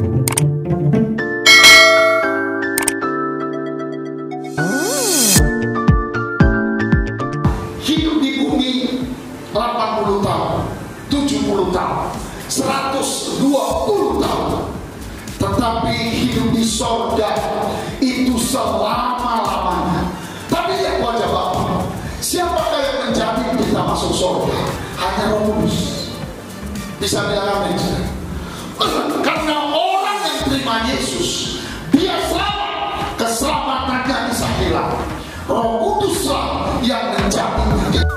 Hidup di bumi 80 tahun, 70 tahun, 120 tahun. Tetapi hidup di sorga itu selama-lamanya. Tapi lihat wajah Bapak. Siapakah yang menjamin kita masuk sorga? Hanya Roh Kudus. Bisa bilang amin? Karena orang yang terima Yesus, dia selamat, keselamatannya bisa hilang. Roh Kuduslah yang menjaminnya.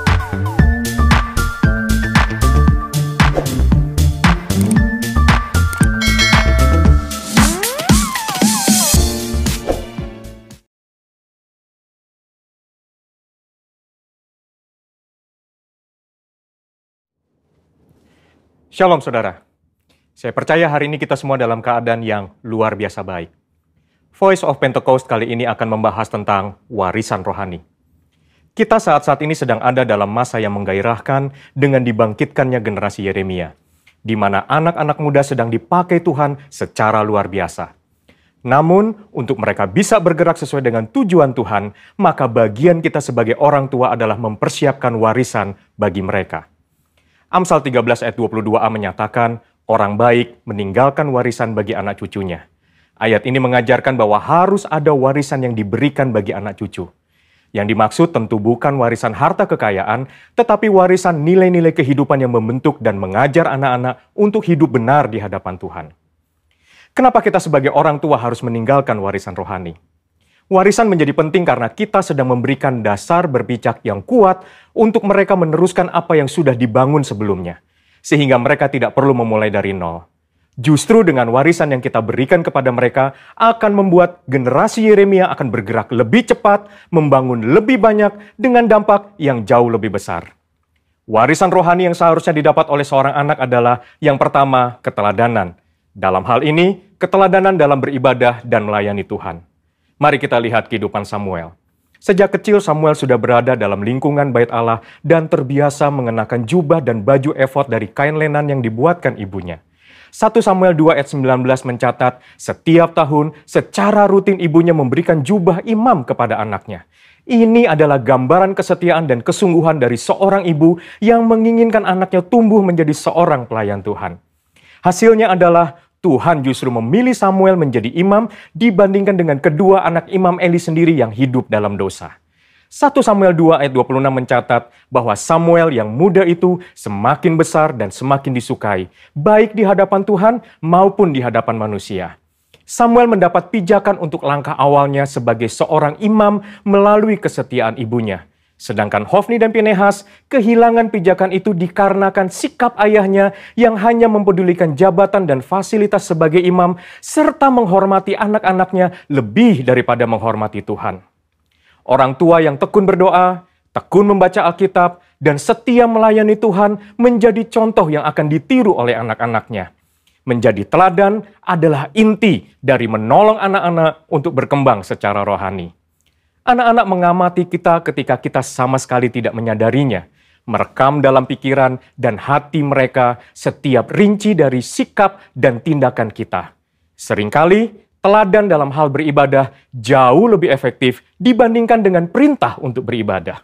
Shalom saudara, saya percaya hari ini kita semua dalam keadaan yang luar biasa baik. Voice of Pentecost kali ini akan membahas tentang warisan rohani. Kita saat-saat ini sedang ada dalam masa yang menggairahkan dengan dibangkitkannya generasi Yeremia, di mana anak-anak muda sedang dipakai Tuhan secara luar biasa. Namun, untuk mereka bisa bergerak sesuai dengan tujuan Tuhan, maka bagian kita sebagai orang tua adalah mempersiapkan warisan bagi mereka. Amsal 13 ayat 22a menyatakan, orang baik meninggalkan warisan bagi anak cucunya. Ayat ini mengajarkan bahwa harus ada warisan yang diberikan bagi anak cucu. Yang dimaksud tentu bukan warisan harta kekayaan, tetapi warisan nilai-nilai kehidupan yang membentuk dan mengajar anak-anak untuk hidup benar di hadapan Tuhan. Kenapa kita sebagai orang tua harus meninggalkan warisan rohani? Warisan menjadi penting karena kita sedang memberikan dasar berpijak yang kuat untuk mereka meneruskan apa yang sudah dibangun sebelumnya, sehingga mereka tidak perlu memulai dari nol. Justru dengan warisan yang kita berikan kepada mereka akan membuat generasi Yeremia akan bergerak lebih cepat, membangun lebih banyak dengan dampak yang jauh lebih besar. Warisan rohani yang seharusnya didapat oleh seorang anak adalah yang pertama, keteladanan. Dalam hal ini, keteladanan dalam beribadah dan melayani Tuhan. Mari kita lihat kehidupan Samuel. Sejak kecil Samuel sudah berada dalam lingkungan bait Allah dan terbiasa mengenakan jubah dan baju efod dari kain lenan yang dibuatkan ibunya. 1 Samuel 2 ayat 19 mencatat, setiap tahun secara rutin ibunya memberikan jubah imam kepada anaknya. Ini adalah gambaran kesetiaan dan kesungguhan dari seorang ibu yang menginginkan anaknya tumbuh menjadi seorang pelayan Tuhan. Hasilnya adalah Tuhan justru memilih Samuel menjadi imam dibandingkan dengan kedua anak imam Eli sendiri yang hidup dalam dosa. 1 Samuel 2 ayat 26 mencatat bahwa Samuel yang muda itu semakin besar dan semakin disukai, baik di hadapan Tuhan maupun di hadapan manusia. Samuel mendapat pijakan untuk langkah awalnya sebagai seorang imam melalui kesetiaan ibunya. Sedangkan Hofni dan Pinehas kehilangan pijakan itu dikarenakan sikap ayahnya yang hanya mempedulikan jabatan dan fasilitas sebagai imam serta menghormati anak-anaknya lebih daripada menghormati Tuhan. Orang tua yang tekun berdoa, tekun membaca Alkitab, dan setia melayani Tuhan menjadi contoh yang akan ditiru oleh anak-anaknya. Menjadi teladan adalah inti dari menolong anak-anak untuk berkembang secara rohani. Anak-anak mengamati kita ketika kita sama sekali tidak menyadarinya, merekam dalam pikiran dan hati mereka setiap rinci dari sikap dan tindakan kita. Seringkali, teladan dalam hal beribadah jauh lebih efektif dibandingkan dengan perintah untuk beribadah.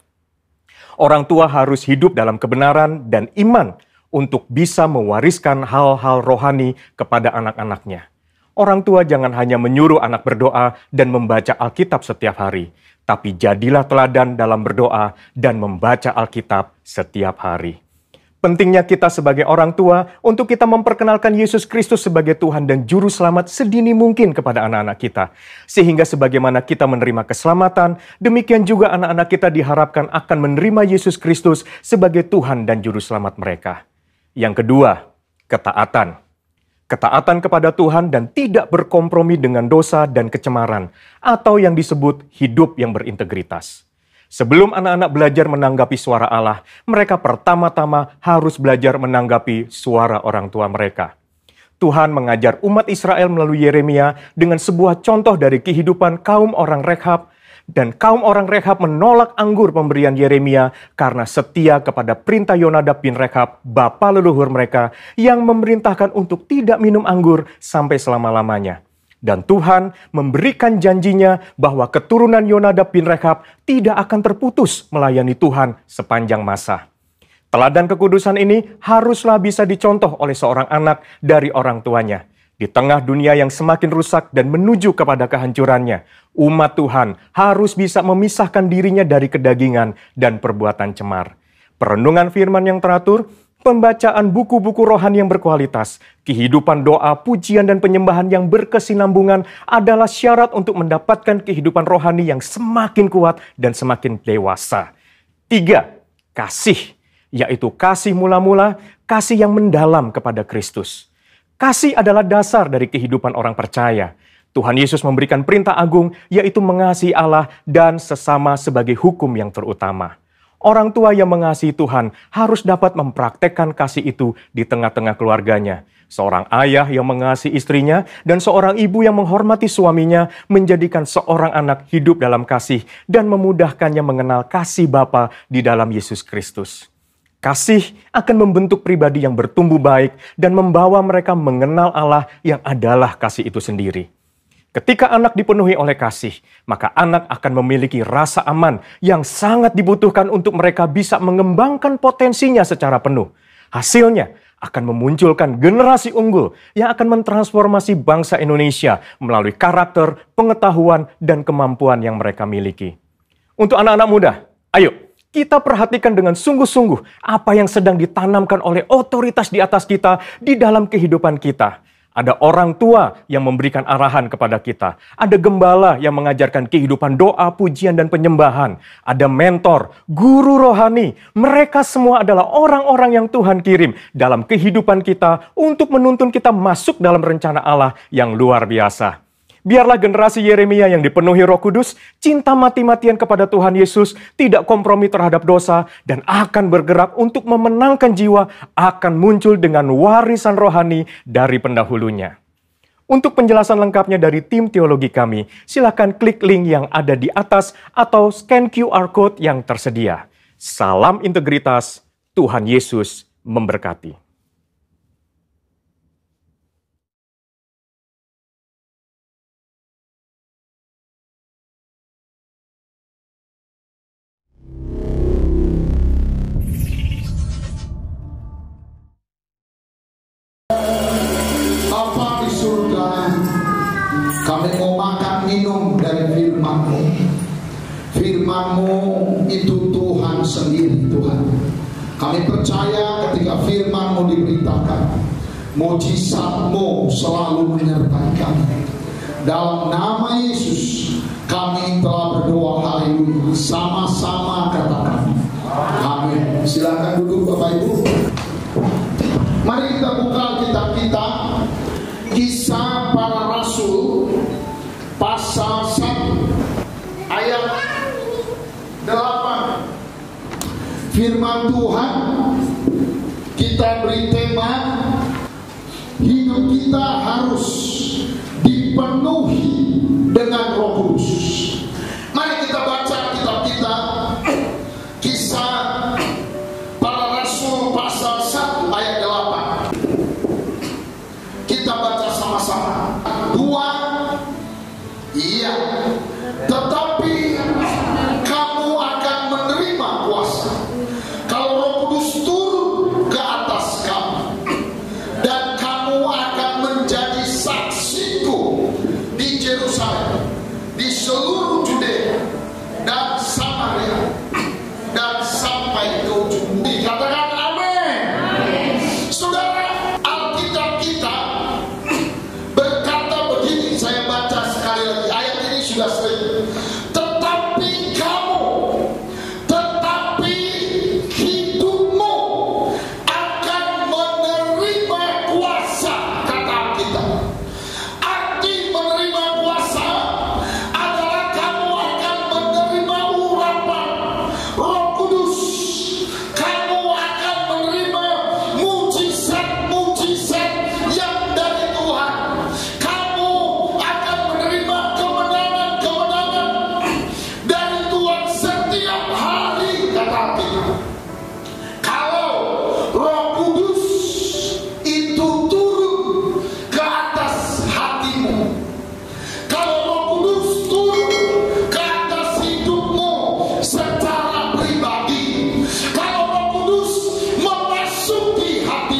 Orang tua harus hidup dalam kebenaran dan iman untuk bisa mewariskan hal-hal rohani kepada anak-anaknya. Orang tua jangan hanya menyuruh anak berdoa dan membaca Alkitab setiap hari, tapi jadilah teladan dalam berdoa dan membaca Alkitab setiap hari. Pentingnya kita sebagai orang tua untuk kita memperkenalkan Yesus Kristus sebagai Tuhan dan Juru Selamat sedini mungkin kepada anak-anak kita. Sehingga sebagaimana kita menerima keselamatan, demikian juga anak-anak kita diharapkan akan menerima Yesus Kristus sebagai Tuhan dan Juru Selamat mereka. Yang kedua, ketaatan. Ketaatan kepada Tuhan dan tidak berkompromi dengan dosa dan kecemaran, atau yang disebut hidup yang berintegritas. Sebelum anak-anak belajar menanggapi suara Allah, mereka pertama-tama harus belajar menanggapi suara orang tua mereka. Tuhan mengajar umat Israel melalui Yeremia dengan sebuah contoh dari kehidupan kaum orang Rekhab, Dan kaum orang Rekhab menolak anggur pemberian Yeremia karena setia kepada perintah Yonadab bin Rekhab, bapa leluhur mereka, yang memerintahkan untuk tidak minum anggur sampai selama-lamanya. Dan Tuhan memberikan janjinya bahwa keturunan Yonadab bin Rekhab tidak akan terputus melayani Tuhan sepanjang masa. Teladan kekudusan ini haruslah bisa dicontoh oleh seorang anak dari orang tuanya. Di tengah dunia yang semakin rusak dan menuju kepada kehancurannya, umat Tuhan harus bisa memisahkan dirinya dari kedagingan dan perbuatan cemar. Perenungan firman yang teratur, pembacaan buku-buku rohani yang berkualitas, kehidupan doa, pujian, dan penyembahan yang berkesinambungan adalah syarat untuk mendapatkan kehidupan rohani yang semakin kuat dan semakin dewasa. 3. Kasih, yaitu kasih mula-mula, kasih yang mendalam kepada Kristus. Kasih adalah dasar dari kehidupan orang percaya. Tuhan Yesus memberikan perintah agung, yaitu mengasihi Allah dan sesama sebagai hukum yang terutama. Orang tua yang mengasihi Tuhan harus dapat mempraktekkan kasih itu di tengah-tengah keluarganya. Seorang ayah yang mengasihi istrinya dan seorang ibu yang menghormati suaminya menjadikan seorang anak hidup dalam kasih dan memudahkannya mengenal kasih Bapa di dalam Yesus Kristus. Kasih akan membentuk pribadi yang bertumbuh baik dan membawa mereka mengenal Allah yang adalah kasih itu sendiri. Ketika anak dipenuhi oleh kasih, maka anak akan memiliki rasa aman yang sangat dibutuhkan untuk mereka bisa mengembangkan potensinya secara penuh. Hasilnya akan memunculkan generasi unggul yang akan mentransformasi bangsa Indonesia melalui karakter, pengetahuan, dan kemampuan yang mereka miliki. Untuk anak-anak muda, ayo kita perhatikan dengan sungguh-sungguh apa yang sedang ditanamkan oleh otoritas di atas kita di dalam kehidupan kita. Ada orang tua yang memberikan arahan kepada kita. Ada gembala yang mengajarkan kehidupan doa, pujian, dan penyembahan. Ada mentor, guru rohani. Mereka semua adalah orang-orang yang Tuhan kirim dalam kehidupan kita untuk menuntun kita masuk dalam rencana Allah yang luar biasa. Biarlah generasi Yeremia yang dipenuhi Roh Kudus, cinta mati-matian kepada Tuhan Yesus, tidak kompromi terhadap dosa, dan akan bergerak untuk memenangkan jiwa, akan muncul dengan warisan rohani dari pendahulunya. Untuk penjelasan lengkapnya dari tim teologi kami, silakan klik link yang ada di atas atau scan QR Code yang tersedia. Salam integritas, Tuhan Yesus memberkati. Bapa di surga, kami mau makan minum dari firman-Mu. Firman-Mu itu Tuhan sendiri, Tuhan. Kami percaya ketika firman-Mu diberitakan, mujizat-Mu selalu menyertai kami. Dalam nama Yesus kami telah berdoa, haleluya. Sama-sama katakan amin. Silakan duduk Bapak Ibu. Mari kita buka kitab kita, Kisah Para Rasul pasal 1 ayat 8. Firman Tuhan kita beri tema, hidup kita harus dipenuhi dengan Roh Kudus. Mari kita baca kitab kita, Kisah Para Rasul pasal 1 ayat 8. Kita baca sama-sama. 2. Iya. Tetapi kamu akan menerima kuasa kalau Roh Kudus turun ke atas kamu, dan kamu akan menjadi saksiku di Yerusalem, di seluruh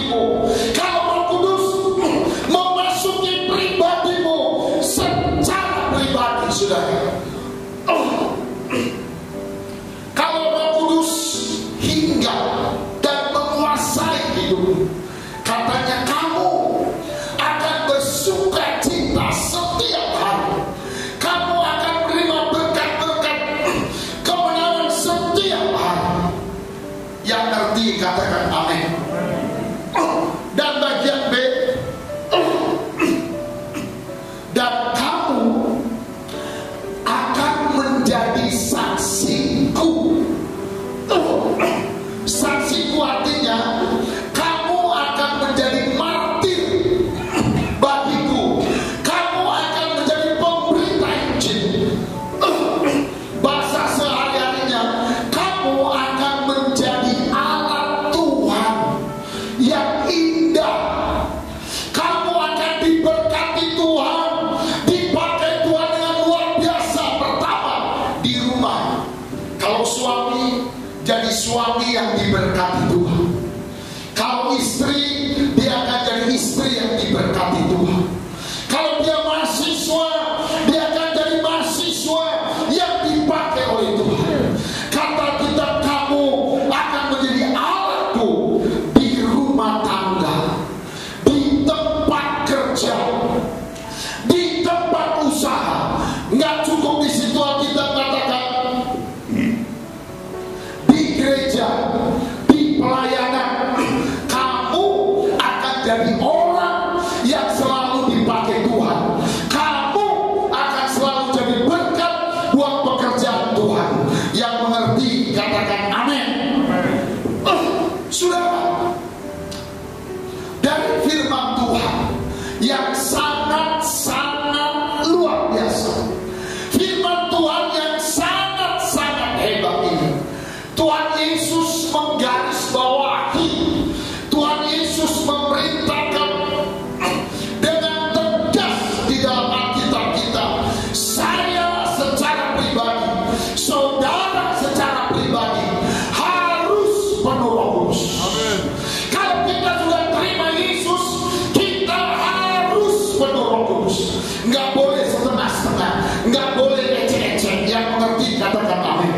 hatimu, kalau Roh Kudus memasuki pribadimu secara pribadi, saudara. Kalau Roh Kudus hingga dan menguasai hidupmu, katanya kamu akan bersuka cita setiap hari. Kamu akan menerima berkat-berkat kemenangan setiap hari. Yang ngerti katakan amin. Dan bagian B, dan kamu akan menjadi saksiku. Saksiku artinya kamu akan menjadi martir bagiku. Kamu akan menjadi pemberita Injil. Bahasa sehari-harinya, kamu akan menjadi alat Tuhan yang indah. Kamu akan diberkati Tuhan, dipakai Tuhan dengan luar biasa. Pertama, di rumah, kalau suami, jadi suami yang diberkati Tuhan. Kalau istri, dia akan jadi istri yang diberkati Tuhan. Kalau dia mahasiswa, dia akan jadi mahasiswa yang dipakai oleh Tuhan. Kata kita, kamu akan menjadi alatku di rumah tangga, di tempat kerja, di tempat usaha. Nggak cukup di situ, kita katakan di gereja, di pelayanan, kamu akan jadi orang yang selalu dipakai Tuhan. Kamu akan selalu jadi berkat buat pekerjaan Tuhan. Yang mengerti katakan amin. Saudara, dari firman Tuhan yang sangat-sangat luar biasa, firman Tuhan yang sangat-sangat hebat ini, Tuhan Yesus menggarisbawahi, Tuhan Yesus memerintahkan dengan tegas di dalam Alkitab kita. Saya secara pribadi, saudara secara pribadi harus penuh Roh Kudus. Kalau kita sudah terima Yesus, kita harus penuh Roh Kudus. Nggak boleh setengah-setengah, nggak boleh ecek-ecek. Yang mengerti katakan amin.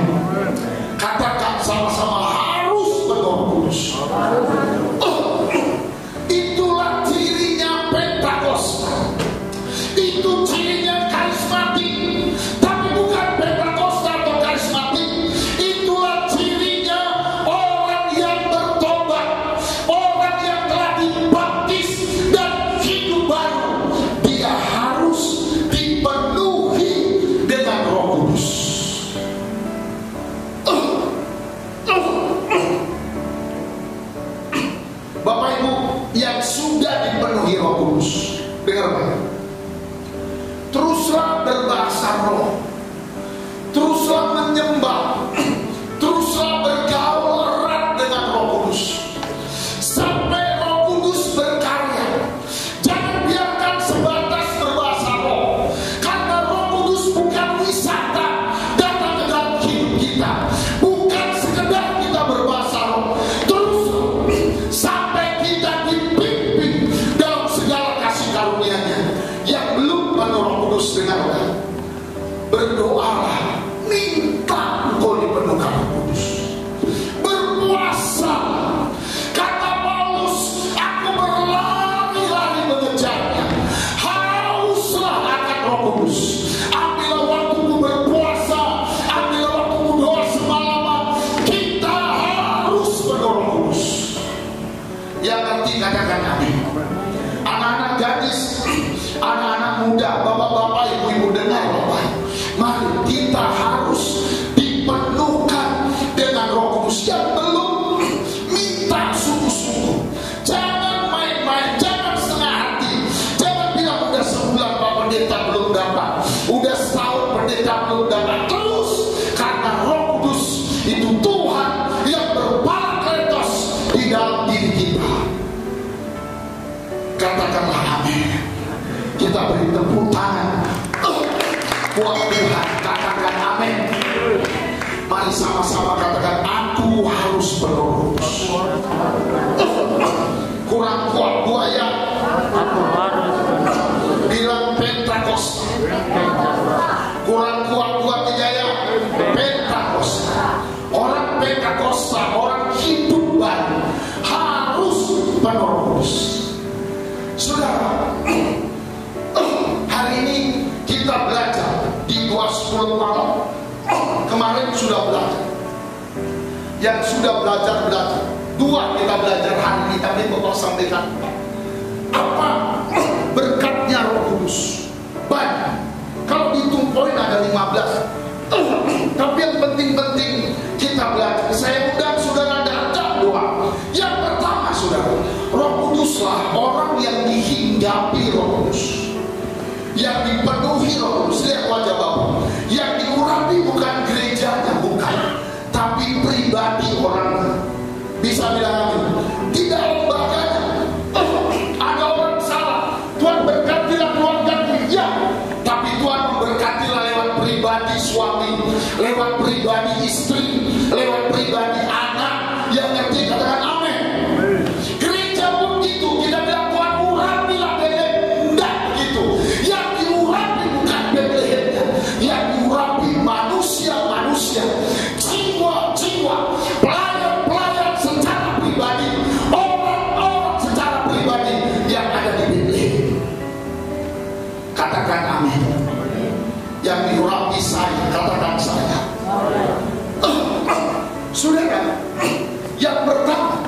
Katakan sama-sama, harus penuh Roh Kudus. Itulah cirinya Pentakosta. Itu cirinya karismatik. Tapi bukan Pentakosta atau karismatik. Itulah cirinya orang yang bertobat, orang yang telah dibaptis dan hidup baru. Dia harus dipenuhi dengan Roh Kudus. Bapak Ibu yang sudah dipenuhi Roh Kudus, dengar baik. Teruslah berbahasa roh, teruslah menyembah, teruslah bergaul erat dengan Roh Kudus sampai Roh Kudus berkarya. Jangan biarkan sebatas berbahasa roh, karena Roh Kudus bukan wisata datang ke dalam hidup kita, bukan sekedar kita berbahasa roh. Terus sampai kita dipimpin dalam segala kasih karunia-Nya. Yang belum penuh Roh Kudus, dengarkan, berdoalah, minta engkau dipenuhkan Roh Kudus. Berpuasa, kata Paulus, aku berlari-lari mengejarnya. Hauslah akan Roh Kudus. Ambillah waktumu berpuasa, ambillah waktumu doa semalaman. Kita harus penuh Roh Kudus. Yang ngerti katakan amin. Anak-anak gadis, anak-anak muda, bapak-bapak, ibu-ibu, dengar bapak. Mari kita harus dipenuhkan dengan Roh Kudus. Yang belum, minta sungguh-sungguh. Jangan main-main, jangan setengah hati. Jangan bilang udah sebulan Pak Pendeta belum dapat, udah setahun pendeta belum dapat. Terus, karena Roh Kudus itu Tuhan yang berparakletos di dalam diri kita. Katakanlah amin. Kita beri tepuk tangan buat Tuhan. Katakan amin. Mari sama-sama katakan, aku harus berurus. Kurang kuat buaya. Aku harus Bilang Pentakosta. Kurang kuat buat Jaya. Pentakosta. Orang Pentakosta, orang hidup baru harus penuh Roh Kudus. Saudara, hari ini kita belajar di 2:10 malam. Kemarin sudah belajar. Yang sudah belajar. Dua kita belajar hari ini, tapi Bapak sampaikan apa berkatnya Roh Kudus. Banyak. Kalau dihitung poin ada 15. Tapi yang penting-penting kita belajar. Saya undang saudara datang doa. Yang pertama saudara, Roh Kuduslah orang yang dihinggapi Roh Kudus, yang dipenuhi Roh Kudus. Lihat wajah Bapak. Yang diurapi bukan gerejanya, bukan, tapi pribadi orangnya. Bisa bilang amin. Tidak lembaganya. Ada orang salah, Tuhan berkatilah keluarga dia, tapi Tuhan memberkatilah lewat pribadi suami, lewat pribadi istri, lewat pribadi anak yang ngerti katakan amin. Gereja pun gitu, kita bilang Tuhan urapilah Bethlehem, enggak begitu. Yang diurapi bukan Bethlehemnya, yang diurapi manusia-manusia, jiwa-jiwa, pelayan-pelayan secara pribadi, orang-orang secara pribadi yang ada di Bethlehem. Katakan amin. Yang diurapi saya, katakan saya. Saudara, yang pertama,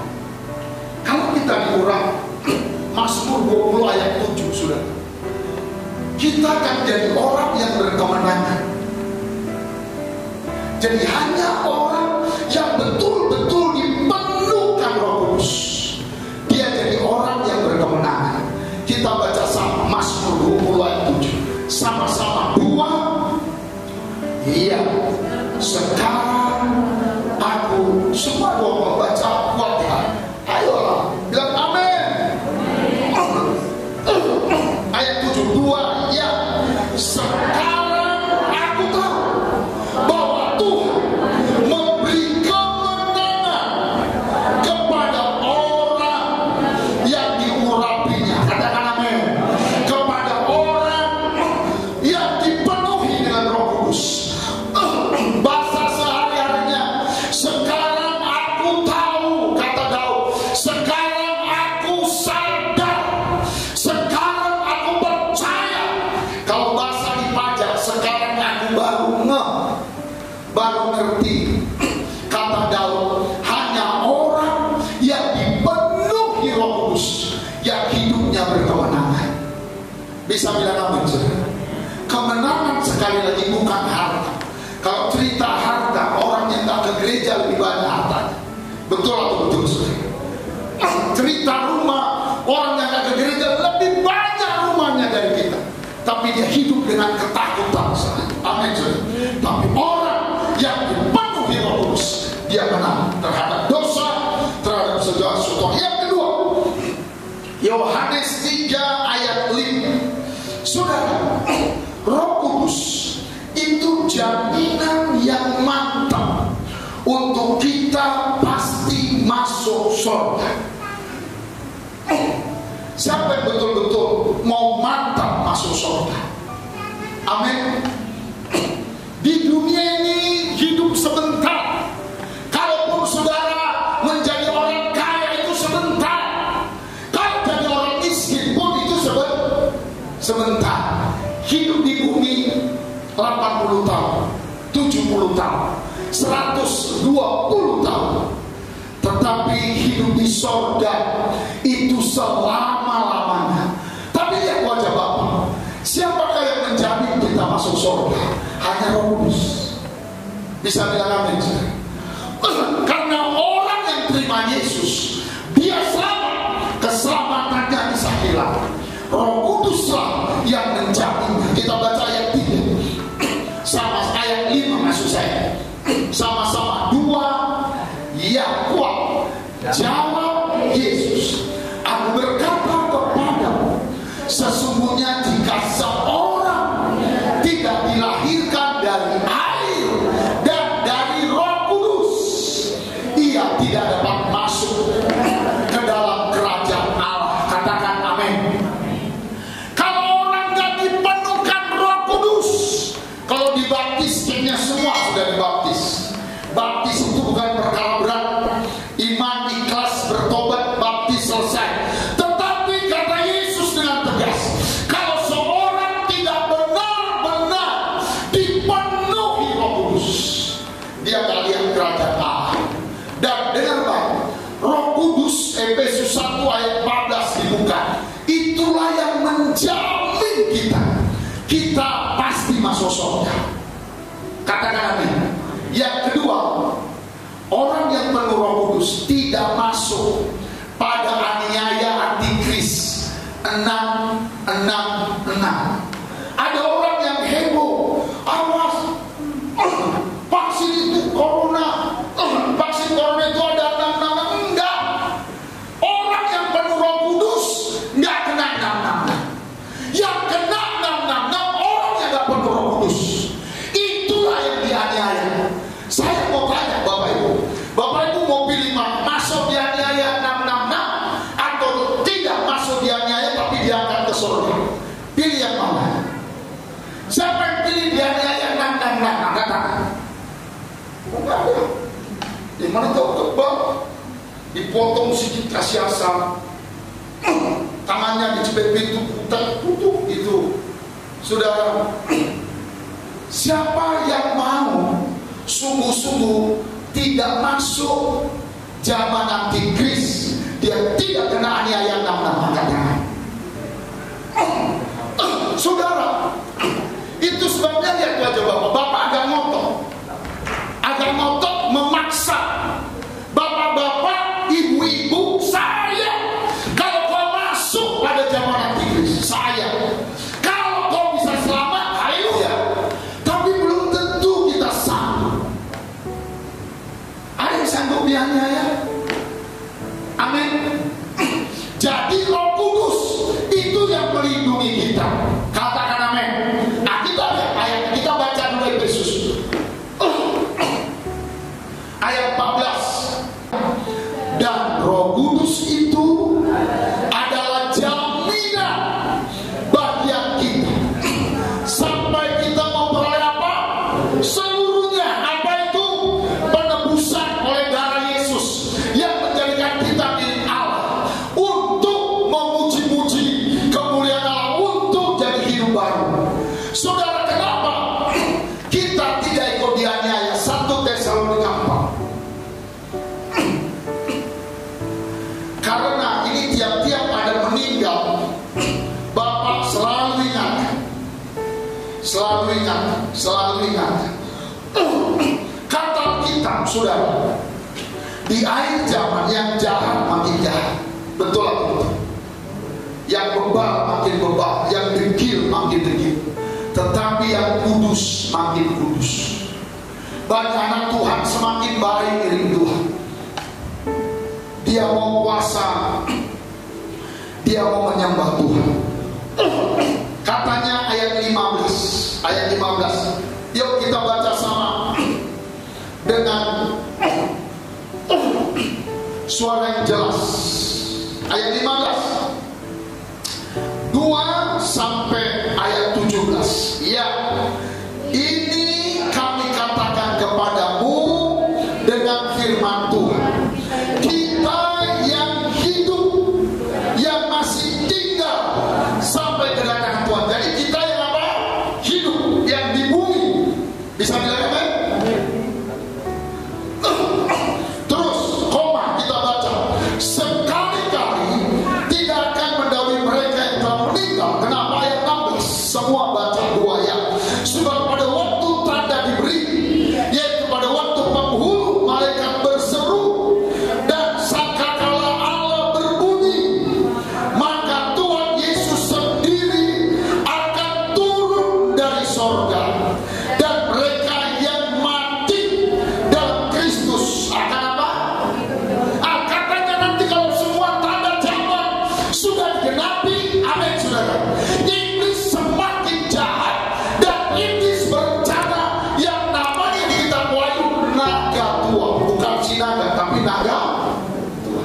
kalau kita diurapi, Mazmur 20 ayat 7, saudara, kita akan jadi orang yang berkemenangan. Jadi hanya orang yang betul-betul dipenuhkan Roh Kudus, dia jadi orang yang berkemenangan. Kita baca sama Mazmur 20 ayat 7. Sama-sama dua. Iya. Sekarang aku semua doa membaca kuat ya. Ayolah, bilang amin. Ayat 72 ya. Sekarang aku tahu bahwa Tuhan memberi kemenangan kepada orang yang diurapinya. Katakan amin. Kepada orang yang dipenuhi dengan Roh Kudus. Bahasa sehari-harinya, sekarang aku tahu, kata Daud, sekarang aku sadar, sekarang aku percaya. Kalau bahasa dipajak, sekarang aku baru ngerti. Kata Daud, hanya orang yang dipenuhi Roh Kudus yang hidupnya berkemenangan. Bisa bilang amin, saudara? Kemenangan sekali lagi bukan harta. Kalau cerita harta, orang yang tak ke gereja lebih banyak hartanya. Betul atau betul, saudara? Cerita rumah, orang yang tak ke gereja lebih banyak rumahnya dari kita, tapi dia hidup dengan ketakutan. Amin, saudara. Tapi orang yang dipenuhi Roh Kudus, dia menang terhadap dosa, terhadap segala sesuatu. Yang kedua, Yohanes 3 ayat 5. Saudara, Roh Kudus itu jaminan yang mantap untuk kita pasti masuk surga. Siapa yang betul-betul mau mantap masuk surga? Amin. Di dunia ini hidup sebentar. Kalaupun saudara menjadi orang kaya itu sebentar. Kalau jadi orang miskin pun itu sebentar. Hidup di bumi 80 tahun, 70 tahun, 120 tahun. Tetapi hidup di sorga itu selama-lamanya. Tapi lihat wajah Bapak. Siapakah yang menjamin kita masuk sorga? Hanya Roh Kudus. Bisa bilang amin. Karena orang yang terima Yesus, dia selamat, keselamatannya bisa hilang. Roh Kuduslah yang menjaminnya. Kita baca ayat 3 sama ayat 5 maksud saya. Sama-sama dua. Ya kuat. Jawab Yesus, aku berkata kepadamu, sesungguhnya jika seorang tidak dilahirkan dari air dan dari Roh Kudus, ia tidak dapat masuk ke dalam kerajaan dibuka, itulah yang menjamin kita pasti masuk surga. Katakan amin. Yang kedua, orang yang penuh Roh Kudus tidak masuk pada aniaya antikris 666. Ada orang yang heboh, awas, vaksin itu corona, vaksin corona itu ada 666. Enggak. Orang yang penuh Roh Kudus enggak kena 666. Yang kena 666 orang yang enggak penuh Roh Kudus. Itulah yang dianiaya. Saya mau tanya Bapak Ibu mau pilih masuk dianiaya 666 atau tidak masuk dianiaya tapi diangkat ke surga? Pilih yang mana? Siapa yang pilih dianiaya 666? Katakan. Enggak ada. Di mana tahu kebal? Dipotong sedikit kasih asam, tangannya dijepit pintu tutup itu. Saudara, siapa yang mau sungguh-sungguh tidak masuk zaman antikris, dia tidak kena aniaya 666. Katakan. Saudara, itu sebabnya lihat wajah Bapak agak ngotot memaksa bapak-bapak, ibu-ibu, saya kalau kau masuk pada zaman antikris, saya kalau kau bisa selamat, haleluya. Tapi belum tentu kita sanggup. Ada yang sanggup dianiaya? Amin. Jadi Roh Kudus itu yang melindungi kita. Katakan amin. Nah, kita lihat ayat, kita baca dulu Efesus ayat 14. Dan Roh Kudus itu adalah jaminan bagian kita sampai kita memperoleh apa? Seluruhnya. Apa itu? Penebusan oleh darah Yesus yang menjadikan kita milik Allah untuk memuji-muji kemuliaan Allah, untuk jadi hidup baru. Saudara, kenapa kita tidak ikut dianiaya? 1 Tesalonika 4. Karena ini tiap-tiap ada meninggal, Bapak selalu ingat. Kata kita, saudara, di akhir zaman yang jahat makin jahat. Betul atau betul? Yang bebal makin bebal, yang degil makin degil. Tetapi yang kudus makin kudus. Banyak anak Tuhan semakin baik iring Tuhan. Dia mau puasa, dia mau menyembah Tuhan. Katanya ayat 15. Yuk kita baca sama dengan suara yang jelas. Ayat 15 2 sampai ayat 17. Ya, ini kami katakan kepadamu dengan firman Tuhan. Kita yang hidup, yang masih tinggal sampai kedatangan Tuhan. Jadi kita yang apa? Hidup, yang di bumi. Bisa bilang amin? Terus koma kita baca. Sekali-kali tidak akan mendahului mereka yang telah meninggal. Kenapa ayat 16? Semua baca 2 ayat. Sebab pada waktu tanda diberi, yaitu pada waktu penghulu malaikat berseru dan sangkakala Allah berbunyi, maka Tuhan Yesus sendiri akan turun dari sorga, dan mereka yang mati dalam Kristus akan apa? Katanya nanti kalau semua tanda zaman sudah digenapi, amin saudara, iblis semakin jahat dan iblis berencana yang namanya di kitab Wahyu naga tua, bukan si naga tapi naga tua.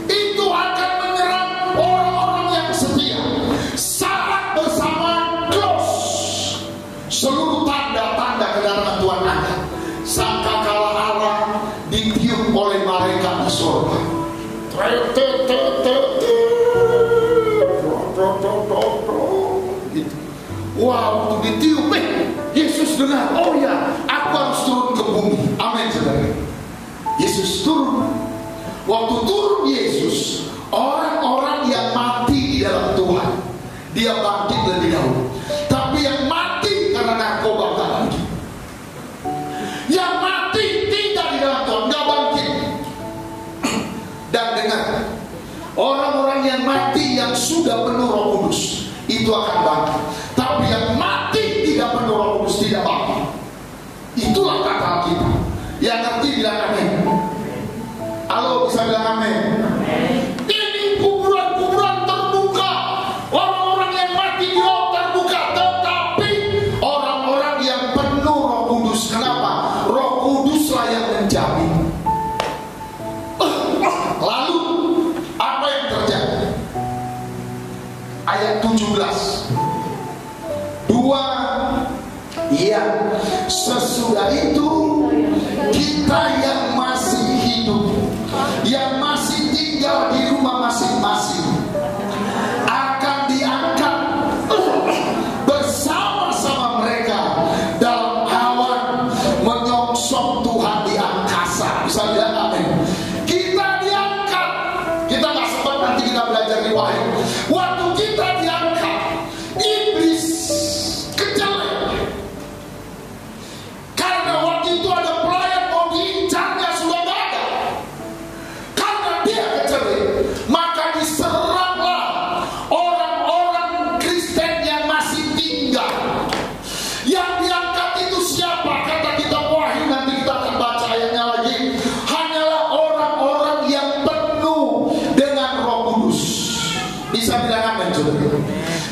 Itu akan menyerang orang-orang yang setia. Saat bersamaan close, seluruh tanda-tanda kedatangan Tuhan ada. Sangkakala Allah ditiup oleh malaikat di surga. Wow, waktu ditiup, Yesus dengar, oh ya, aku harus turun ke bumi. Amin saudara. Yesus turun. Waktu turun Yesus, dia bangkit lebih dahulu. Tapi yang mati karena narkoba gak bangkit. Yang mati tidak di dalam Tuhan gak bangkit. Dan dengar, orang-orang yang mati yang sudah penuh Roh Kudus itu akan bangkit. Tapi yang mati tidak penuh Roh Kudus tidak bangkit. Itulah kata kita. Yang ngerti bilang amin. Halo, bisa bilang amin. Ini kuburan-kuburan terbuka. Orang-orang yang mati di laut terbuka. Tetapi orang-orang yang penuh Roh Kudus. Kenapa? Roh Kuduslah yang menjamin. Lalu apa yang terjadi? Ayat 17. 2. Ya, sesudah itu kita yang masih hidup, yang masih tinggal di rumah masing-masing, akan diangkat bersama-sama mereka dalam awan menyongsong Tuhan di angkasa. Bisa bilang amin. Kita diangkat. Kita gak sempat, nanti kita belajar di Wahyu. Waktu kita diangkat, iblis kejelek. Karena waktu itu ada pelayan mau diincarnya sudah gak ada. Karena dia kejelek, maka diseranglah orang-orang Kristen yang masih tinggal. Yang diangkat itu siapa? Kata kitab Wahyu, nanti kita akan baca ayatnya lagi. Hanyalah orang-orang yang penuh dengan Roh Kudus. Bisa bilang amin, saudara?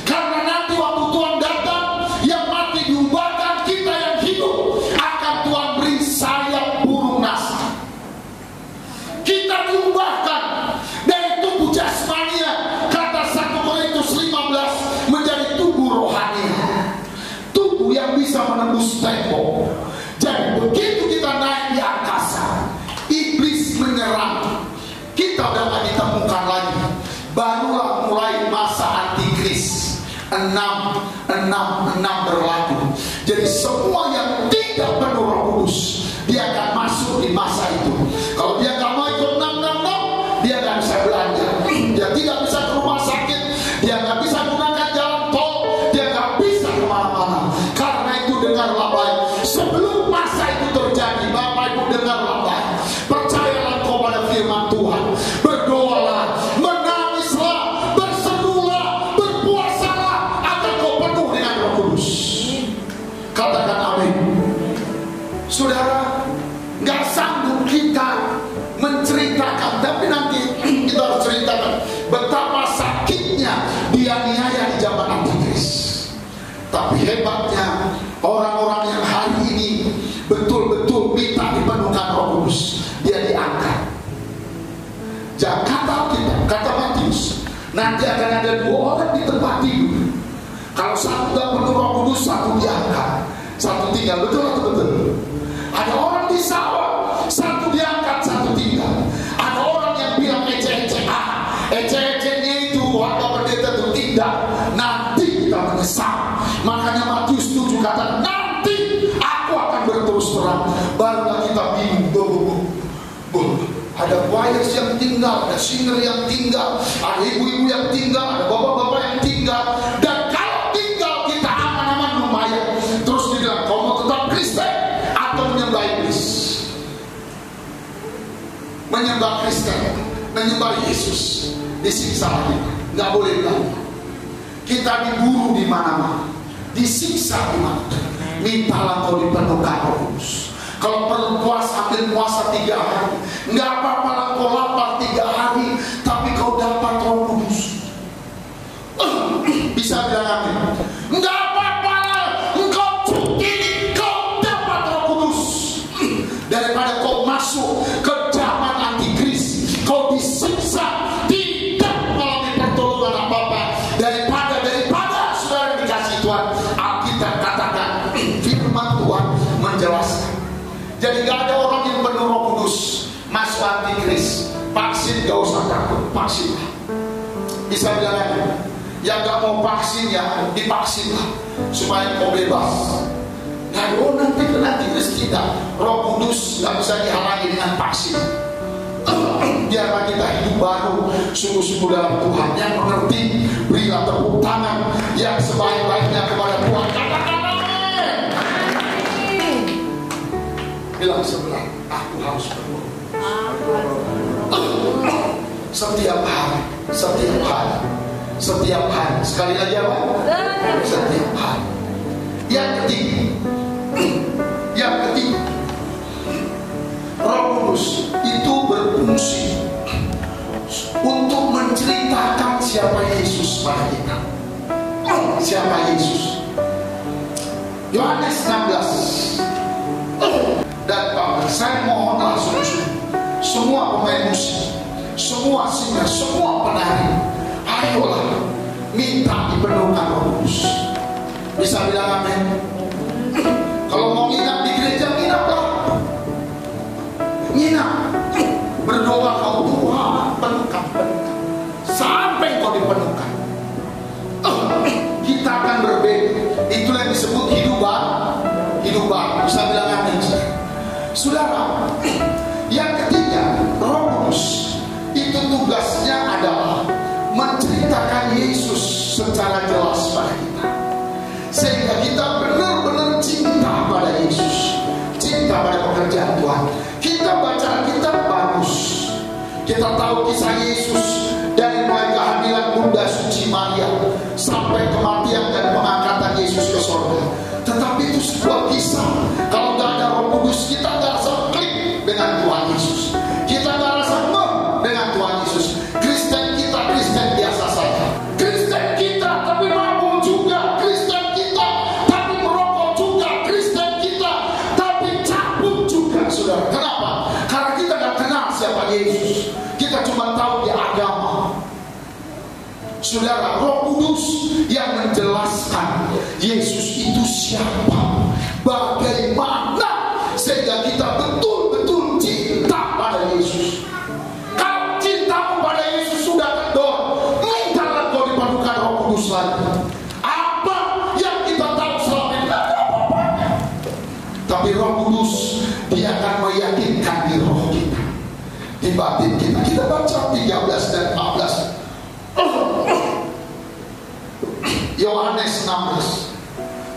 Karena nanti waktu Tuhan datang, yang mati diubahkan, kita yang hidup akan Tuhan beri sayap burung nasa. Kita diubahkan dari tubuh jasmania, kata 1 Korintus 15, menjadi tubuh rohani, tubuh yang bisa menembus tembok. Jadi begitu kita naik di angkasa, iblis menyerang, kita udah gak ditemukan lagi. Barulah mulai masa antikris 6 berlaku. Jadi semua yang tidak penuh Roh Kudus, dia akan masuk di masa itu. Kalau dia gak mau ikut 6, dia gak bisa belanja, dia tidak bisa ke rumah sakit, dia gak bisa gunakan jalan tol, dia gak bisa kemana-mana. Karena itu dengarlah baik, sebelum masa itu terjadi, Bapak Ibu dengarlah baik, percayalah kepada firman Tuhan, berdoalah, menangislah, berserulah, berpuasalah agar kau penuh dengan Roh Kudus. Katakan amin. Saudara, gak sanggup kita menceritakan, tapi nanti kita harus ceritakan betapa sakitnya dianiaya di zaman antikris. Tapi hebatnya orang-orang yang hari ini betul-betul minta dipenuhkan Roh Kudus, dia diangkat. Jakarta kita, kata Matius, nanti akan ada 2 orang di tempat tidur. Kalau satu gak penuh Roh Kudus, satu diangkat, satu tinggal. Betul atau betul? Ada orang di sawah, satu diangkat, satu tinggal. Ada orang yang bilang ece-ece, ece-ecenya itu apa pendeta itu tidak. Nanti kita menyesal. Makanya Matius 7 kata, nanti aku akan berterus terang. Barulah kita bingung. Ada choir yang tinggal, ada singer yang tinggal, ada ibu-ibu yang tinggal, ada bapak-bapak yang tinggal. Dan kalau tinggal kita aman-aman lumayan. Terus dibilang, kau mau tetap Kristen atau menyembah iblis? Menyembah Kristen, menyembah Yesus, disiksa lagi. Nggak boleh bilang. Kita diburu di mana-mana, disiksa di mana. Mintalah kau dipenuhkan Roh Kudus. Kalau perlu puasa, ambil puasa 3 hari. Nggak apa-apa lah kau lapar 3 hari, tapi kau dapat Roh Kudus. Bisa bilang amin. Nggak apa-apa lah engkau cuti, kau dapat Roh Kudus. Daripada kau masuk ke zaman antikris, kau disiksa, tidak mengalami pertolongan apa-apa. Daripada saudara dikasih Tuhan. Alkitab katakan, firman Tuhan menjelaskan. Jadi gak ada orang yang penuh Roh Kudus masuk antikris. Vaksin gak usah takut, vaksin lah. Bisa bilang aja, yang gak mau vaksin ya divaksin lah, supaya kau bebas. Nah, nanti antikris tidak, Roh Kudus gak bisa dihalangi dengan vaksin. Biarlah kita hidup baru sungguh-sungguh dalam Tuhan. Yang mengerti, berilah tepuk tangan yang sebaik-baiknya kepada Tuhan. Katakan amin. Bilang sebelah, aku harus berdoa. Setiap hari, setiap hari, setiap hari. Sekali lagi apa? Setiap hari. Yang ketiga, Roh Kudus itu berfungsi untuk menceritakan siapa Yesus pada kita. Siapa Yesus? Yohanes 16 dan 14. Saya mohonlah semua pemain musik, semua singer, semua penari, ayolah minta dipenuhkan Roh Kudus. Bisa bilang amin? Kalau mau nginap di gereja, nginaplah. Nginap, berdoa kau Tuhan, penuhkan sampai kau dipenuhkan. Kita akan berbeda. Itulah yang disebut hidup baru. Bisa bilang amin? Saudara, yang ketiga, Roh Kudus itu tugasnya adalah menceritakan Yesus secara jelas pada kita, sehingga kita benar-benar cinta pada Yesus, cinta pada pekerjaan Tuhan. Kita baca kitab bagus, kita tahu kisah Yesus dari mulai kehamilan Bunda Suci Maria sampai kematian dan pengangkatan Yesus ke surga. Tetapi itu sebuah kisah. Kalau nggak ada Roh Kudus, kita nggak rasa klik dengan Tuhan Yesus. Kita nggak rasa dengan Tuhan Yesus. Kristen kita Kristen biasa saja. Kristen kita tapi mabuk juga. Kristen kita tapi merokok juga. Kristen kita tapi cabut juga. Saudara, kenapa? Karena kita nggak kenal siapa Yesus. Kita cuma tahu dia agama. Saudara, Roh Kudus yang menjelaskan Yesus itu siapa, bagaimana, sehingga kita betul-betul cinta pada Yesus. Kalau cintamu pada Yesus sudah kendor, mintalah kau dipenuhkan Roh Kudus lagi. Apa yang kita tahu selama ini tidak ada apa-apanya, tapi Roh Kudus dia akan meyakinkan di roh kita, di batin kita. Kita baca 13 dan 14. Yohanes 16.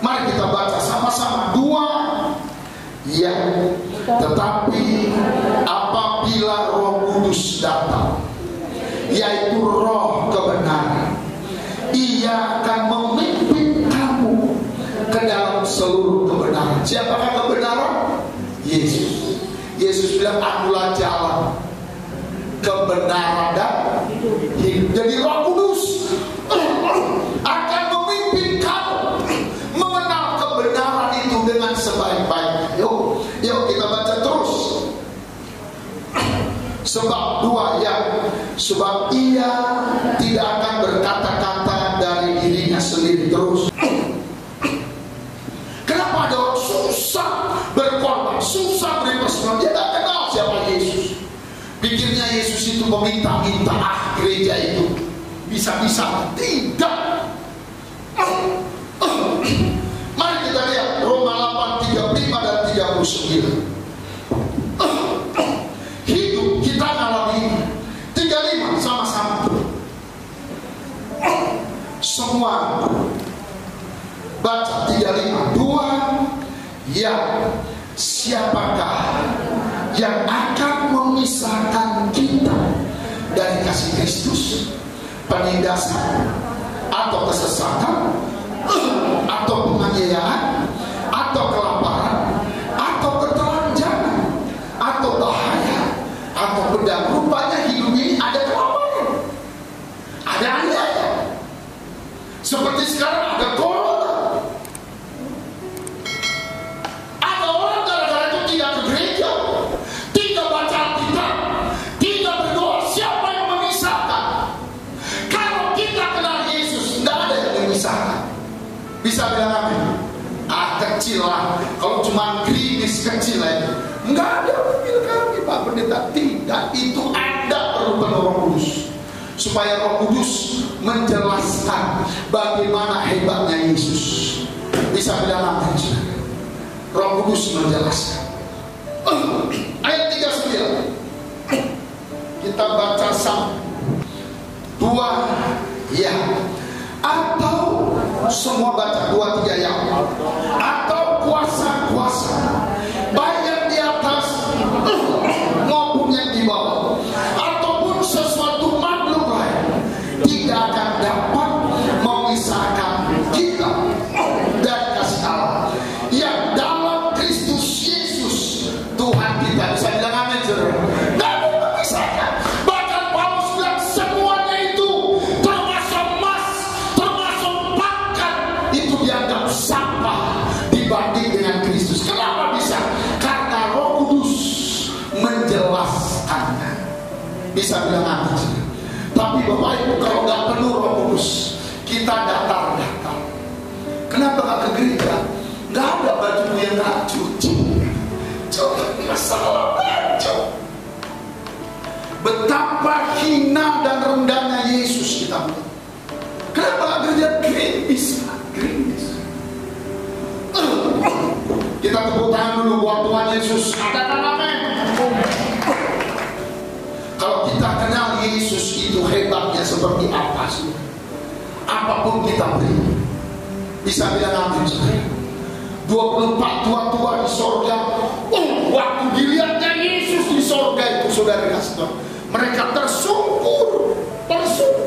Mari kita baca sama-sama. 2. Ya, tetapi apabila Roh Kudus datang, yaitu Roh kebenaran, Ia akan memimpin kamu ke dalam seluruh kebenaran. Siapakah kebenaran? Yesus. Yesus bilang, akulah jalan, kebenaran dan hidup. Jadi Roh Kudus akan memimpin kamu mengenal kebenaran itu dengan sebaik-baiknya. Yuk kita baca terus. Sebab 2 ya, sebab Ia tidak akan berkata-kata dari dirinya sendiri. Terus, kenapa ada orang susah berkorban, susah beri persembahan? Dia tidak kenal siapa Yesus. Pikirnya Yesus itu meminta-minta, gereja itu bisa-bisa. Tidak. Mari kita lihat Roma 8:35 dan 39. Hidup kita alami 35 sama-sama. Semua baca 35. 2. Ya, siapakah yang akan memisahkan kita dari kasih Kristus? Penindasan atau kesesatan atau penganiayaan atau kelaparan atau ketelanjangan atau bahaya atau pedang. Rupanya hidup ini ada kelaparan, ada aniaya, seperti sekarang ada corona. Ada orang gara-gara itu tidak ke gereja, tidak baca Alkitab, tidak berdoa. Siapa yang memisahkan? Kalau kita kenal Yesus, tidak ada yang memisahkan. Bisa bilang amin? Kecil lah. Kalau cuma gerimis kecil aja, nggak ada mobil kami Pak Pendeta. Tidak, itu Anda perlu penuh Roh Kudus, supaya Roh Kudus menjelaskan bagaimana hebatnya Yesus. Bisa bilang amin? Roh Kudus menjelaskan. Ayat 39. Kita baca sama. 2 ya. Atau semua baca 2, 3 ya. Atau kuasa-kuasa baik yang di atas maupun yang di bawah, ataupun sesuatu makhluk lain, tidak akan dapat memisahkan kita dari kasih Allah yang dalam Kristus Yesus Tuhan kita. Bisa bilang amin, saudara? Nggak mau memisahkan. Bahkan Paulus bilang semuanya itu, termasuk emas, termasuk pangkat, itu dianggap sampah dibanding dengan Kristus. Kenapa bisa? Karena Roh Kudus menjelaskannya. Bisa bilang amin. Tapi Bapak Ibu, kalau nggak penuh Roh Kudus, kita datar-datar. Kenapa nggak ke gereja? Nggak ada baju yang nggak cuci. Coba masalah baju. Betapa hina dan rendahnya Yesus kita. Kenapa nggak gereja? Gerimis. Kita tepuk tangan dulu buat Tuhan Yesus. Katakan amin. Kalau kita kenal Yesus itu hebatnya seperti apa sih? Apapun kita beri, bisa bilang amin. 24 tua-tua di sorga. Waktu dilihatnya Yesus di sorga itu, saudara kasih, mereka tersungkur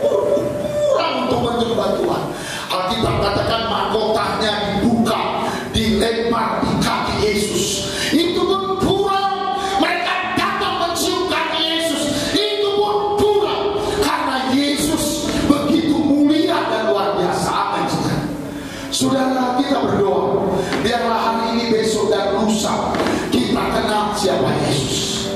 kurang untuk menyembah Tuhan. Alkitab katakan mahkotanya dibuka, dilempar di kaki Yesus. Itu pun kurang. Mereka datang mencium kaki Yesus. Itu pun kurang. Karena Yesus begitu mulia dan luar biasa. Amin. Saudara, kita berdoa, biarlah hari ini, besok, dan lusa kita kenal siapa Yesus.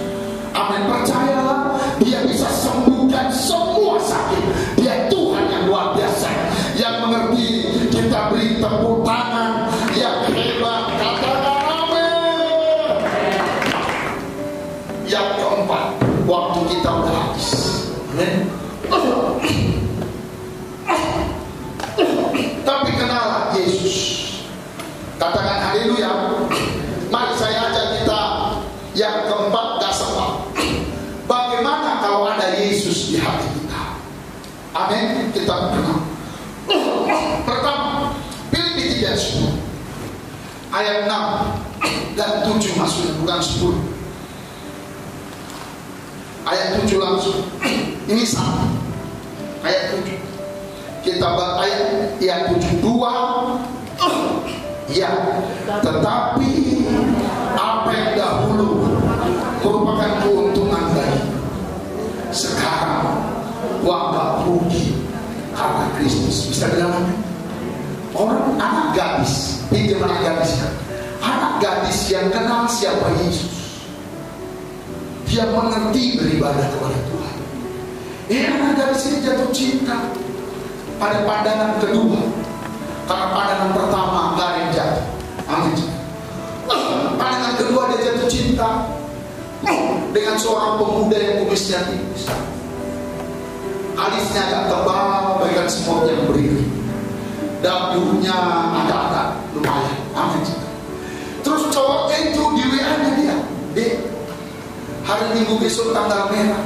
Amin. Percayalah, Dia bisa sembuhkan semua sakit. Dia Tuhan yang luar biasa, yang mengerti. Kita beri tepuk tangan yang hebat. Katakan amin. Yang keempat, waktu kita udah habis. Amin. Tapi kenal Yesus. Katakan haleluya. Mari saya ajak kita yang keempat, gak sempat. Bagaimana kalau ada Yesus di hati kita? Amin. Kita kenal. Pertama, Filipi 3:10 ayat 6 dan 7 maksudnya, bukan 10. Ayat 7 langsung. Ini sama. Ayat 7. Kita baca ayat 7:2. Ya, tetapi apa yang dahulu merupakan keuntungan bagi, sekarang anggap rugi karena Kristus. Bisa bilang amin. Orang anak gadis, pinjam anak gadis kan? Anak gadis yang kenal siapa Yesus, dia mengerti beribadah kepada Tuhan. Anak gadis ini jatuh cinta pada pandangan kedua. Karena pandangan pertama gak ada yang jatuh. Amin. Pandangan kedua dia jatuh cinta dengan seorang pemuda yang kumisnya tipis, alisnya agak tebal, bahkan semua yang berdiri, dapurnya agak-agak lumayan. Amin. Terus cowoknya itu di WA-nya dia, Dek, hari Minggu besok tanggal merah,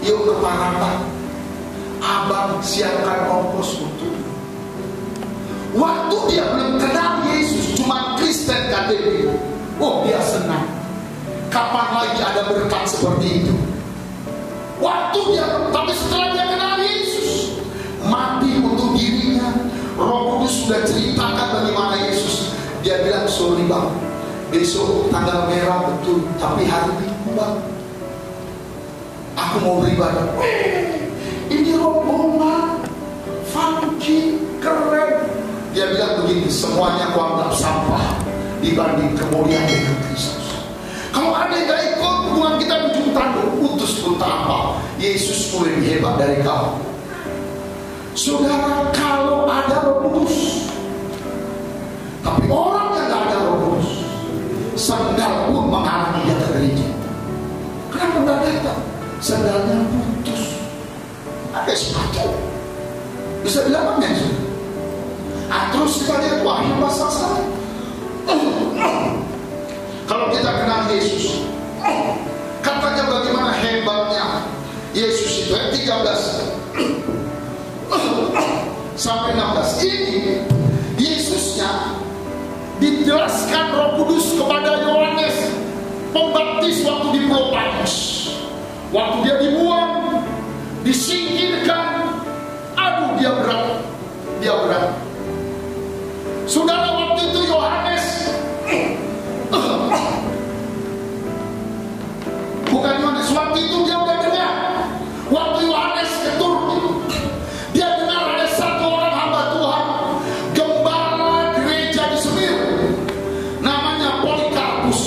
yuk ke Parapat, abang siapkan ongkos untuk. Waktu dia belum kenal Yesus, cuma Kristen KTP, oh dia senang. Kapan lagi ada berkat seperti itu? Waktu dia, tapi setelah dia kenal Yesus, mati untuk dirinya. Roh Kudus sudah ceritakan bagaimana Yesus. Dia bilang, sorry bang, besok tanggal merah betul, tapi hari Minggu bang, aku mau beribadah. Ini rombongan funky, keren. Dia bilang begini, semuanya aku anggap sampah dibanding kemuliaan dengan Kristus. Kalau ada yang gak ikut, hubungan kita ujung tanduk, putus pun tak apa. Yesus lebih hebat dari kau. Saudara, kalau ada Roh Kudus, tapi orang yang gak ada Roh Kudus, sandal pun menghalangi dia ke gereja. Kenapa gak datang? Sandalnya putus. Ada sepatu. Bisa bilang amin. Terus kita lihat Wahyu pasal 1. Kalau kita kenal Yesus, katanya bagaimana hebatnya Yesus itu ayat 13 sampai 16. Ini Yesusnya dijelaskan Roh Kudus kepada Yohanes Pembaptis waktu di Pulau Patmos. Waktu dia dibuang, disingkirkan, aduh dia berat. Saudara, waktu itu Yohanes bukan Yohanes, waktu itu dia udah dengar. Waktu Yohanes ke Turki, dia dengar ada satu orang hamba Tuhan, gembala gereja di Semir, namanya Polikarpus.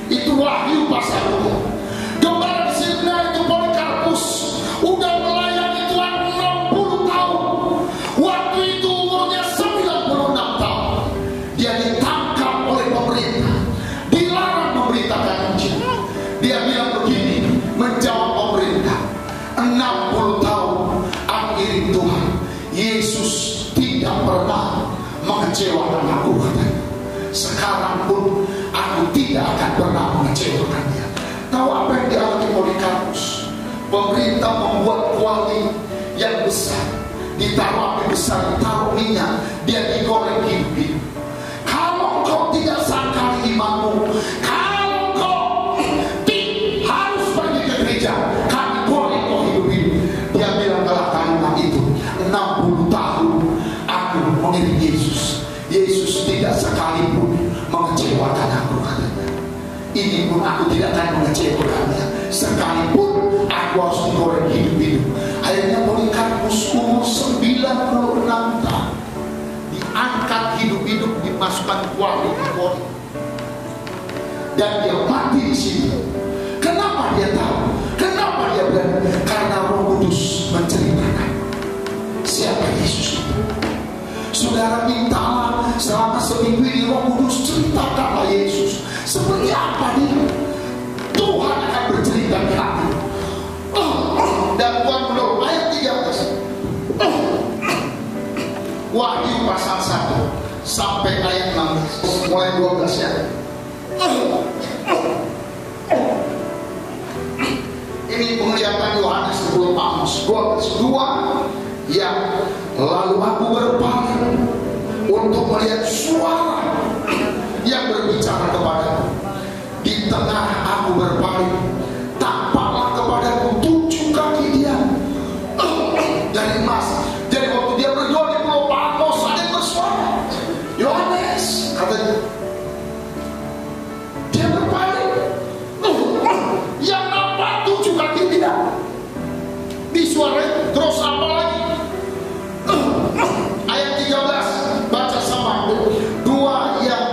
Itu Wahyu pasal 2. Gembala di Semir itu Polikarpus udah melayani Tuhan 60 tahun. Waktu itu umurnya 96 tahun. Dia ditangkap oleh pemerintah, dilarang memberitakan Injil. Dia bilang begini, menjawab pemerintah, 60 tahun aku iring Tuhan, Yesus tidak pernah mengecewakan aku, katanya. Sekarang pun aku tidak akan pernah mengecewakan dia. Tahu apa yang dialami Polikarpus? Pemerintah membuat kuali yang besar, ditaruh api besar, ditaruh minyak, dia digoreng hidup-hidup. Kalau kau tidak sangkali imanmu, kalau kau harus pergi ke gereja, kami goreng kau hidup-hidup. Dia bilang dalam kalimat itu, 60 tahun aku mengiring Yesus, Yesus tidak sekalipun mengecewakan aku, katanya. Ini pun aku tidak akan mengecewakannya, sekalipun aku harus digoreng hidup-hidup. Akhirnya Polikarpus umur 96 tahun diangkat hidup-hidup, dimasukkan kuali, digoreng, dan dia mati di sini. Kenapa dia tahu? Kenapa dia berani? Karena Roh Kudus menceritakan siapa Yesus itu. Saudara, mintalah selama seminggu ini Roh Kudus ceritakanlah Yesus. Seperti apa dia? Tuhan akan bercerita di hati. Dan Tuhan mendorong ayat 13. Wahyu pasal 1 sampai ayat 16. Mulai 12 ya. Ini penglihatan Yohanes di Pulau Patmos. 2. Ya, lalu aku berpaling untuk melihat suara yang berbicara kepadaku. Di tengah aku berpaling, tampaklah kepadaku 7 kaki dia dari emas. Jadi waktu dia berdoa di Pulau Patmos, ada yang bersuara, Yohanes, katanya. Dia berpaling, yang nampak 7 kaki dia. Disuarai terus apa lagi? Ayat 13, baca sama 2 yang,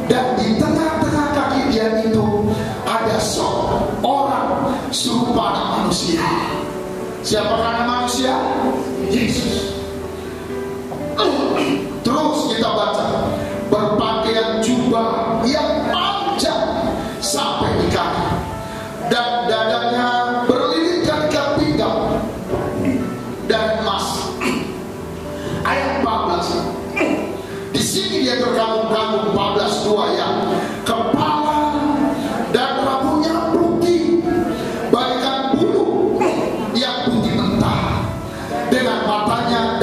dan di tengah-tengah kaki dia itu ada seorang serupa anak manusia. Siapa anak manusia? Yesus. Terus kita baca, berpakaian jubah yang panjang sampai di kaki, dan dadanya berlilitkan ikat pinggang dan emas. Ayat 14. Di sini dia terkagum-kagum. 14:2 ya. Kepala dan rambutnya putih bagaikan bulu yang putih mentah, dengan matanya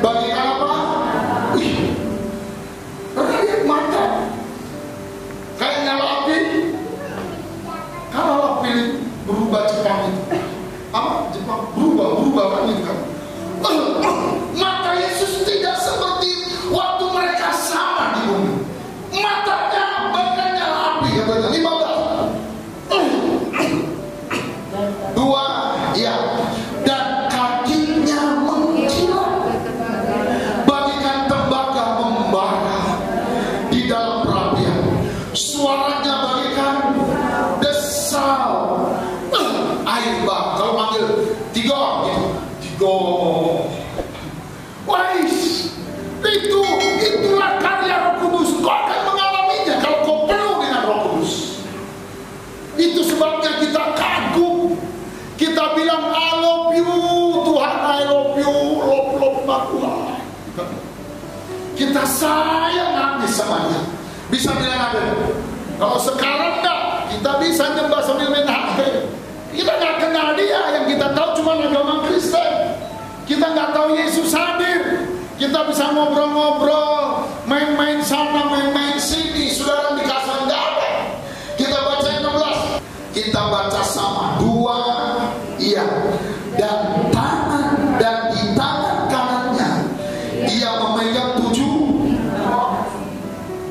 bagaikan apa? Pernah lihat mata kayak nyala api? Kalau api berubah Jepang itu apa? Jepang berubah kan itu kan. Mata Yesus tidak seperti waktu mereka sama di bumi. Matanya bagaikan nyala api, katanya. 15. 2 ya, dan kakinya mengkilat bagaikan tembaga membara di dalam perapian. Suaranya bagaikan desau air bah. Kalau panggil tiga gitu, tiga. Wais, itulah karya Roh Kudus. Kau akan mengalaminya kalau kau penuh dengan Roh Kudus. Itu sebabnya kita kagum. Kita bilang I love you Tuhan, I love you, love makulah. Kita sayang habis sama dia. Bisa bilang apa? Kalau sekarang enggak, kita bisa nyembah sambil main HP. Kita nggak kenal dia, yang kita tahu cuma agama Kristen. Kita nggak tahu Yesus hadir. Kita bisa ngobrol-ngobrol, main-main sana, main-main sini. Saudara dikasih nggak ada. Kita baca 16. Kita baca sama 2, iya. Dan di tangan kanannya ia memegang 7.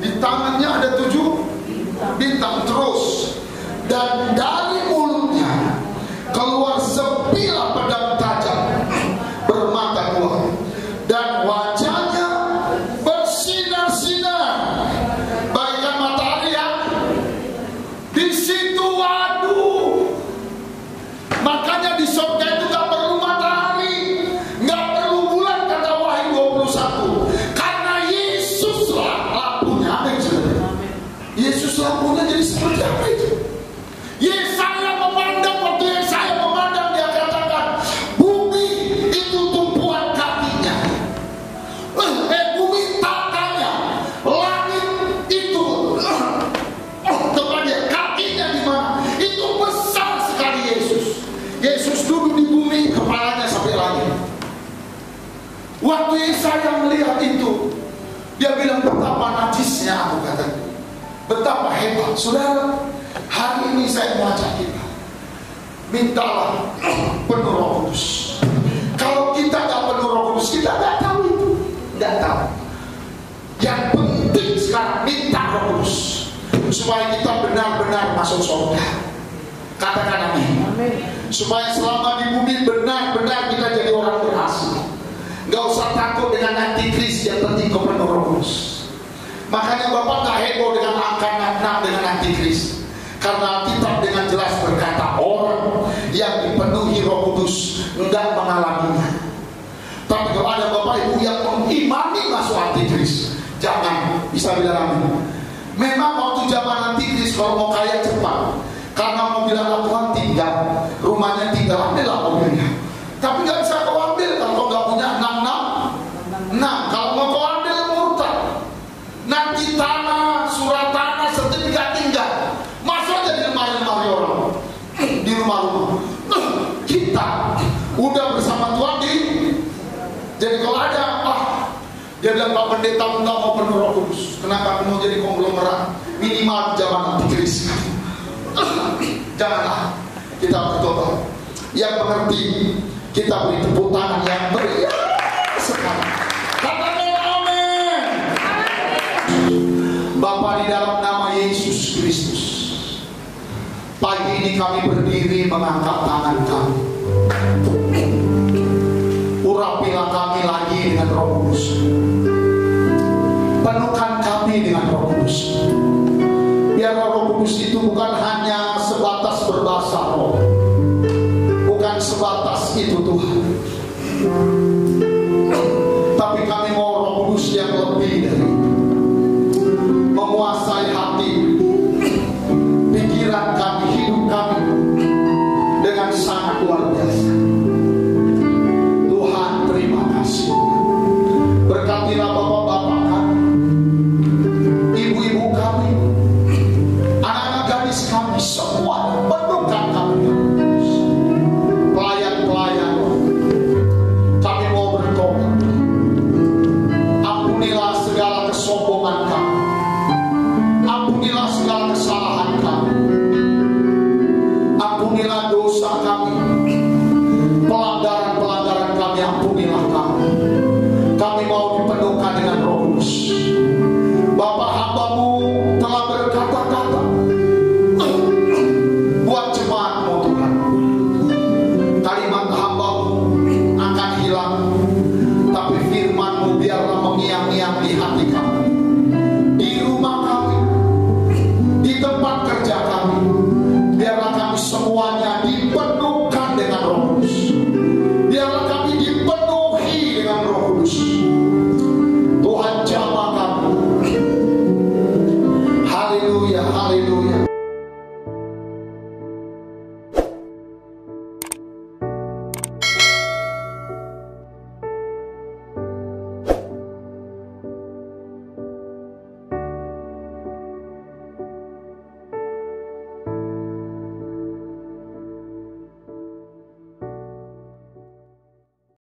Di tangannya ada 7 bintang terus. Dan dari mulutnya keluar sebilah pedang tajam bermata 2, dan wajahnya bersinar-sinar bagaikan matahari yang di situ. Waduh, makanya di surga itu gak perlu matahari, gak perlu bulan, kata Wahyu 21, karena Yesuslah lampunya. Yesus lampunya. Jadi seperti apa itu? Yesaya memandang, waktu Yesaya memandang, dia katakan bumi itu tumpuan kakinya, bumi tatanya, langit itu tempatnya, kakinya di mana? Itu besar sekali Yesus. Yesus duduk di bumi, kepalanya sampai langit. Waktu Yesaya melihat itu, dia bilang betapa najisnya aku, kata, betapa hebat. Saudara, hari ini saya mengajak kita, mintalah penuh Roh Kudus. Kalau kita nggak penuh Roh Kudus, kita nggak tahu itu, nggak tahu. Yang penting sekarang minta Roh Kudus supaya kita benar-benar masuk surga. Katakan amin. Supaya selama di bumi benar-benar kita jadi orang berhasil. Nggak usah takut dengan antikris, yang penting kau penuh Roh Kudus. Makanya Bapak nggak heboh dengan angka 66 dengan antikris. Karena Alkitab dengan jelas berkata orang yang dipenuhi Roh Kudus enggak mengalaminya. Tapi kalau ada Bapak Ibu yang mengimani masuk antikris, jangan, bisa bilang amin. Memang waktu zaman antikris kalau mau kaya cepat, karena mobil anak Tuhan tinggal, rumahnya tinggal, ambillah mobilnya. Tapi nggak bisa kau ambil kalau nggak punya 66. Nah, kalau mau kau ambil murtad, nanti tanah, surat tanah, sertifikat tinggal. Masuk aja di lemari-lemari orang, di rumah-rumah. Kita udah bersama Tuhan di. Jadi kalau ada dia bilang Pak Pendeta enggak mau penuh Roh Kudus. Kenapa mau jadi konglomerat? Minimal zaman antikris. Janganlah, kita bertobat. Yang mengerti, kita beri tepuk tangan yang meriah sekali. Katakan amin. Bapa, di dalam nama Yesus Kristus, pagi ini kami berdiri mengangkat tangan kami. Urapilah kami lagi dengan Roh Kudus. Penuhkan kami dengan Roh Kudus. Biar Roh Kudus itu bukan hanya sebatas berbahasa roh, bukan sebatas itu Tuhan, tapi kami mau Roh Kudus yang lebih dari itu, menguasai hati, pikiran kami, hidup kami dengan sangat luar biasa. Tuhan, terima kasih. Berkatilah bapak-bapak kami, ibu-ibu kami, anak-anak gadis kami, semua penuhkan kami. Pelayan-pelayan kami mau bertobat. Ampunilah segala kesombongan kami, ampunilah segala kesalahan kami, ampunilah dosa kami, pelanggaran-pelanggaran kami, ampunilah kami. Kami mau dipenuhkan dengan Roh Kudus. Bapak hambamu telah berkata-kata buat jemaatmu Tuhan. Kalimat hambamu akan hilang, tapi firmanmu biarlah mengiang-iang di hati kami, di rumah kami, di tempat kerja kami. Biarlah kami semuanya di